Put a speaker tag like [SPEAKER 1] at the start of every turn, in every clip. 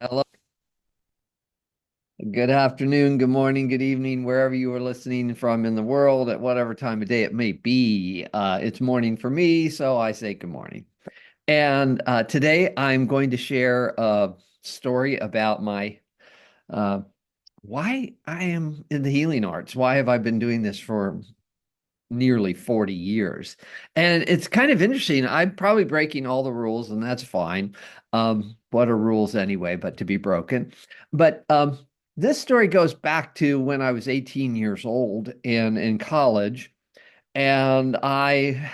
[SPEAKER 1] Hello. Good afternoon, good morning, good evening, wherever you are listening from in the world at whatever time of day it may be. It's morning for me, so I say good morning. And today I'm going to share a story about my uh, why I am in the healing arts. Why have I been doing this for nearly 40 years? And it's kind of interesting. I'm probably breaking all the rules, and that's fine. What are rules anyway, but to be broken? But this story goes back to when I was 18 years old and in college, and I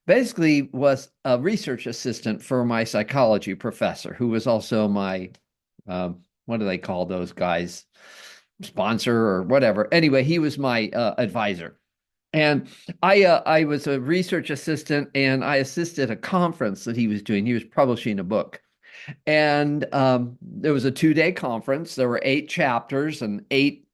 [SPEAKER 1] basically was a research assistant for my psychology professor, who was also my, what do they call those guys? Sponsor or whatever. Anyway, he was my advisor. And I was a research assistant and I assisted a conference that he was doing. He was publishing a book. And there was a 2-day conference. There were 8 chapters and eight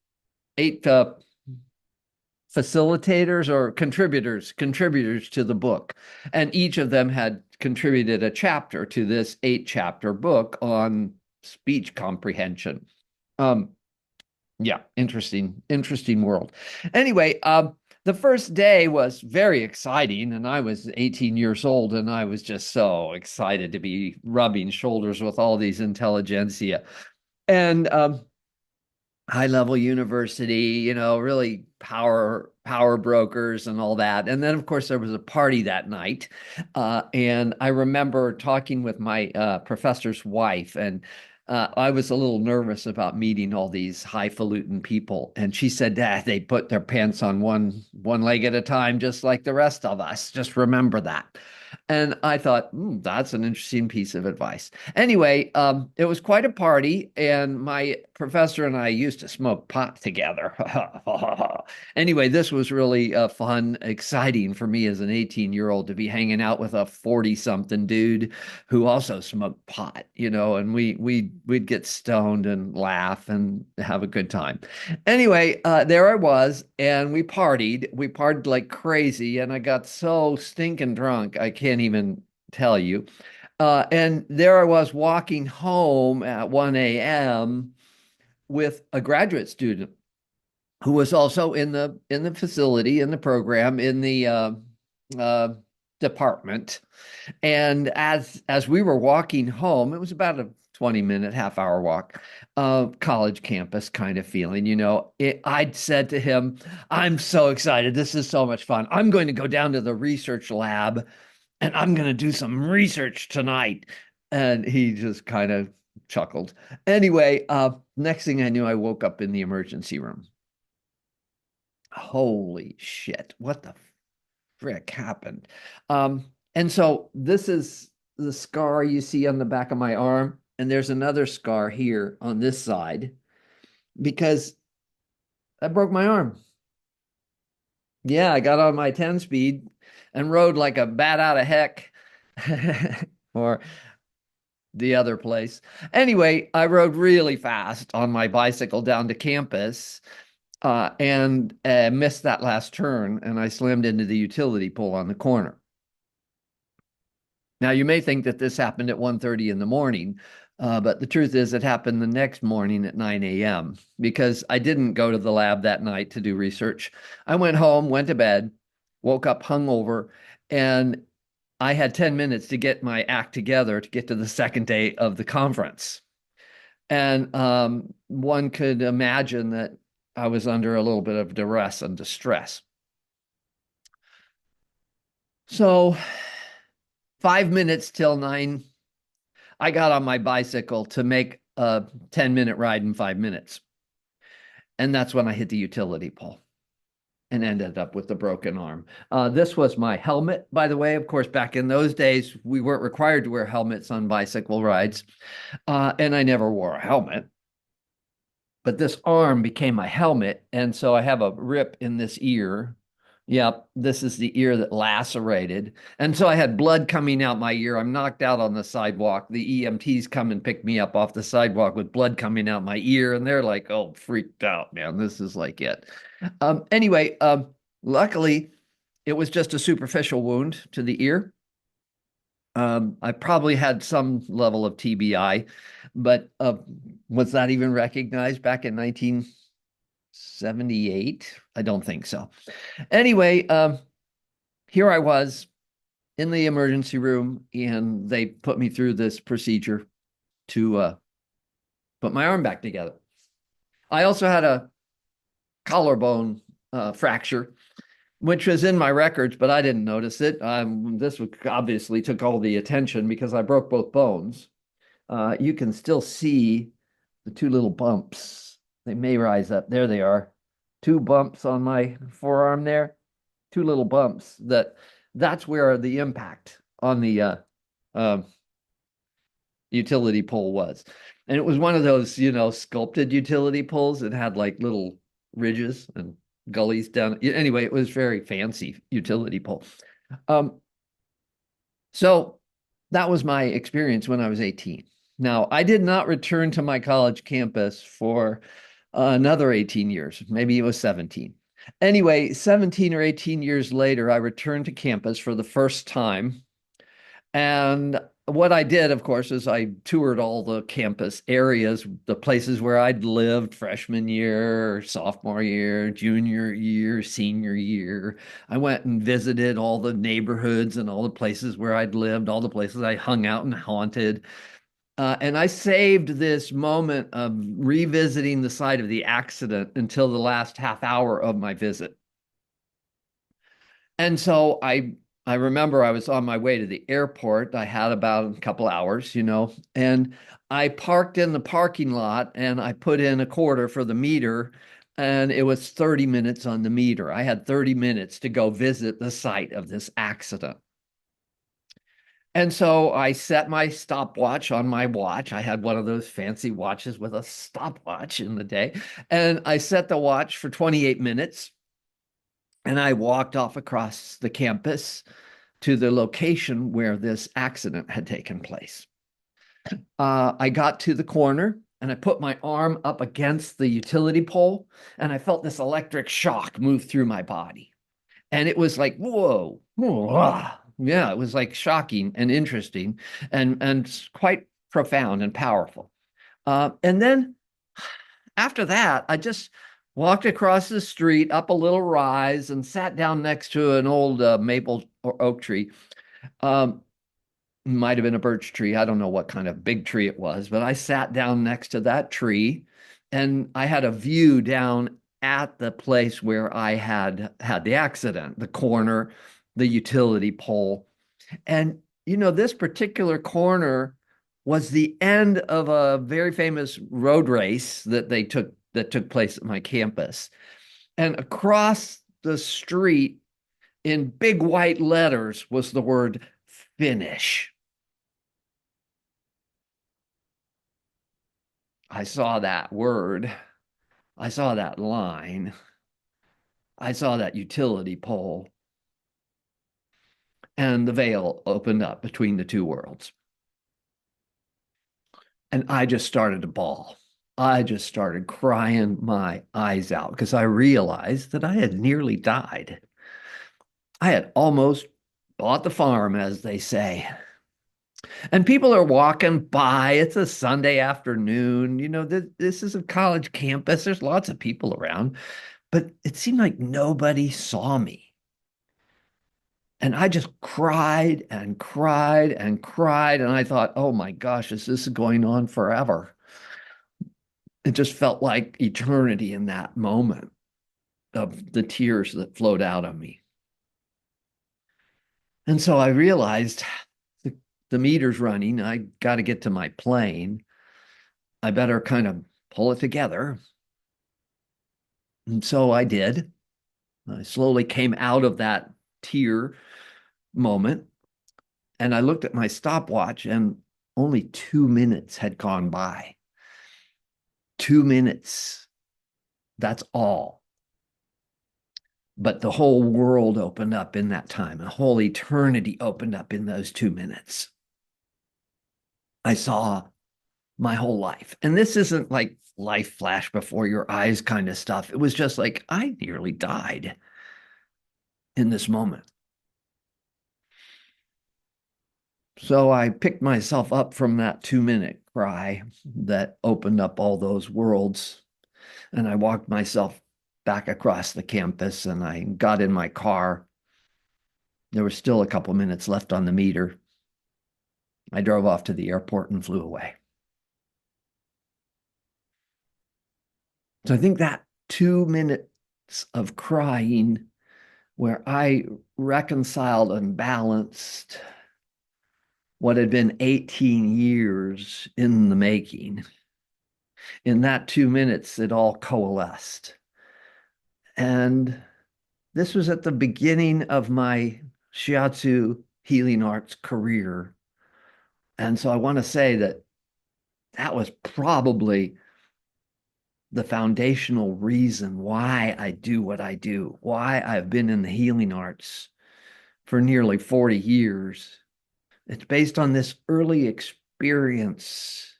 [SPEAKER 1] facilitators or contributors to the book. And each of them had contributed a chapter to this 8-chapter book on speech comprehension. Um, yeah, interesting world. Anyway, the first day was very exciting, and I was 18 years old, and I was just so excited to be rubbing shoulders with all these intelligentsia. And high level university, really power brokers and all that. And then of course there was a party that night. And I remember talking with my professor's wife, and I was a little nervous about meeting all these highfalutin people. And she said, they put their pants on one leg at a time, just like the rest of us. Just remember that. And I thought, that's an interesting piece of advice. Anyway, it was quite a party, and my professor and I used to smoke pot together. Anyway, this was really fun, exciting for me as an 18-year-old to be hanging out with a 40-something dude who also smoked pot, and we'd get stoned and laugh and have a good time. Anyway, there I was, and we partied. We partied like crazy, and I got so stinking drunk, I can't even tell you. And there I was walking home at 1 a.m. with a graduate student who was also in the facility, in the program, in the uh, department. And as we were walking home, it was about a 20-minute, half-hour walk, college campus kind of feeling, I'd said to him, I'm so excited. This is so much fun. I'm going to go down to the research lab and I'm going to do some research tonight. And he just kind of chuckled. Anyway, next thing I knew, I woke up in the emergency room. Holy shit. What the frick happened? And so this is the scar you see on the back of my arm. And there's another scar here on this side because I broke my arm. Yeah, I got on my 10 speed and rode like a bat out of heck. Or the other place. Anyway, I rode really fast on my bicycle down to campus and missed that last turn, and I slammed into the utility pole on the corner. Now, you may think that this happened at 1:30 in the morning, but the truth is it happened the next morning at 9 a.m. because I didn't go to the lab that night to do research. I went home, went to bed, woke up hungover, and I had 10 minutes to get my act together to get to the second day of the conference. And one could imagine that I was under a little bit of duress and distress. So, 5 minutes till 9, I got on my bicycle to make a 10-minute ride in 5 minutes. And that's when I hit the utility pole and ended up with the broken arm. This was my helmet, by the way. Of course, back in those days, we weren't required to wear helmets on bicycle rides. And I never wore a helmet. But this arm became my helmet. And so I have a rip in this ear. Yep, this is the ear that lacerated. And so I had blood coming out my ear. I'm knocked out on the sidewalk. The EMTs come and pick me up off the sidewalk with blood coming out my ear. And they're like, oh, freaked out, man. This is like it. Anyway, luckily, it was just a superficial wound to the ear. I probably had some level of TBI, but was that even recognized back in 1978? I don't think so. Anyway, here I was in the emergency room, and they put me through this procedure to put my arm back together. I also had a collarbone fracture, which was in my records, but I didn't notice it. This obviously took all the attention because I broke both bones. You can still see the two little bumps. They may rise up. There they are. Two bumps on my forearm there. Two little bumps. That's where the impact on the uh, utility pole was. And it was one of those, sculpted utility poles. It had like little ridges and gullies down. Anyway, it was very fancy utility pole. Um, so that was my experience when I was 18. Now, I did not return to my college campus for another 18 years. Maybe it was 17. Anyway, 17 or 18 years later, I returned to campus for the first time. And what I did, of course, is I toured all the campus areas, the places where I'd lived freshman year, sophomore year, junior year, senior year. I went and visited all the neighborhoods and all the places where I'd lived, all the places I hung out and haunted. And I saved this moment of revisiting the site of the accident until the last half hour of my visit. And so I remember I was on my way to the airport. I had about a couple hours, and I parked in the parking lot and I put in a quarter for the meter, and it was 30 minutes on the meter. I had 30 minutes to go visit the site of this accident. And so I set my stopwatch on my watch. I had one of those fancy watches with a stopwatch in the day. And I set the watch for 28 minutes. And I walked off across the campus to the location where this accident had taken place. I got to the corner and I put my arm up against the utility pole, and I felt this electric shock move through my body. And it was like, whoa, yeah, it was like shocking and interesting and quite profound and powerful. And then after that, I just walked across the street up a little rise and sat down next to an old maple or oak tree. Um, might have been a birch tree. I don't know what kind of big tree it was, but I sat down next to that tree and I had a view down at the place where I had the accident, the corner, the utility pole. And, this particular corner was the end of a very famous road race that took place at my campus. And across the street in big white letters was the word finish. I saw that word. I saw that line. I saw that utility pole. And the veil opened up between the two worlds. And I just started to bawl. I just started crying my eyes out because I realized that I had nearly died. I had almost bought the farm, as they say. And people are walking by. It's a Sunday afternoon. This is a college campus. There's lots of people around, but it seemed like nobody saw me. And I just cried and cried and cried. And I thought, oh my gosh, is this going on forever? It just felt like eternity in that moment of the tears that flowed out of me. And so I realized the meter's running. I got to get to my plane. I better kind of pull it together. And so I did. I slowly came out of that tear moment and I looked at my stopwatch and only 2 minutes had gone by. 2 minutes. That's all. But the whole world opened up in that time. A whole eternity opened up in those 2 minutes. I saw my whole life. And this isn't like life flash before your eyes kind of stuff. It was just like, I nearly died in this moment. So I picked myself up from that 2-minute cry that opened up all those worlds. And I walked myself back across the campus and I got in my car. There was still a couple minutes left on the meter. I drove off to the airport and flew away. So I think that 2 minutes of crying where I reconciled and balanced what had been 18 years in the making. In that 2 minutes, it all coalesced. And this was at the beginning of my shiatsu healing arts career. And so I want to say that that was probably the foundational reason why I do what I do, why I've been in the healing arts for nearly 40 years. It's based on this early experience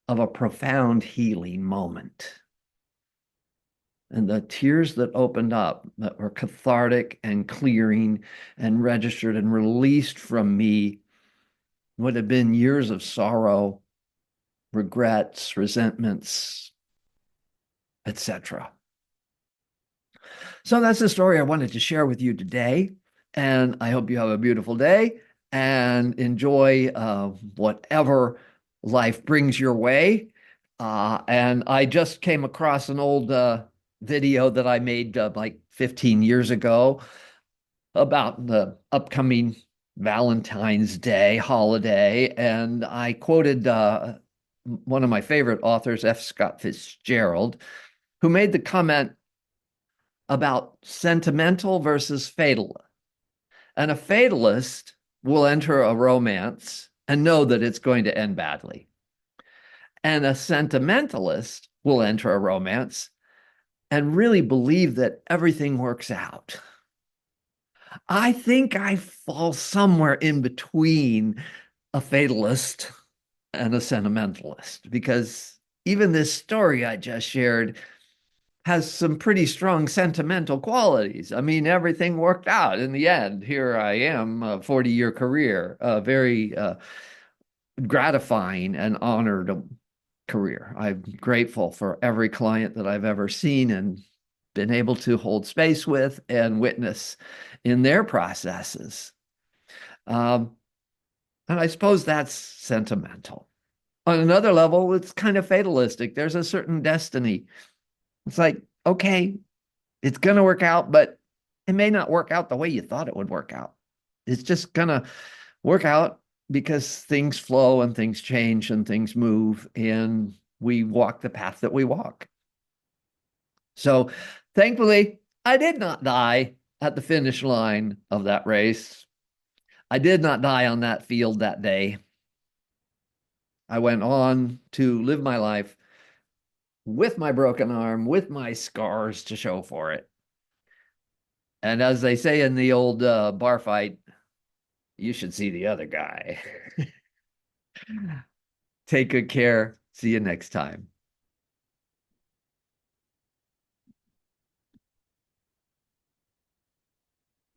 [SPEAKER 1] of a profound healing moment. And the tears that opened up that were cathartic and clearing and registered and released from me would have been years of sorrow, regrets, resentments, etc. So that's the story I wanted to share with you today. And I hope you have a beautiful day and enjoy whatever life brings your way. And I just came across an old video that I made like 15 years ago about the upcoming Valentine's Day holiday. And I quoted one of my favorite authors, F. Scott Fitzgerald, who made the comment about sentimental versus fatal. And a fatalist will enter a romance and know that it's going to end badly. And a sentimentalist will enter a romance and really believe that everything works out. I think I fall somewhere in between a fatalist and a sentimentalist because even this story I just shared has some pretty strong sentimental qualities. I mean, everything worked out in the end. Here I am, a 40-year career, a very gratifying and honored career. I'm grateful for every client that I've ever seen and been able to hold space with and witness in their processes. Um, and I suppose that's sentimental. On another level, it's kind of fatalistic. There's a certain destiny. It's like, okay, it's going to work out, but it may not work out the way you thought it would work out. It's just going to work out because things flow and things change and things move, and we walk the path that we walk. So thankfully, I did not die at the finish line of that race. I did not die on that field that day. I went on to live my life with my broken arm, with my scars to show for it. And as they say in the old bar fight, you should see the other guy. Take good care. See you next time.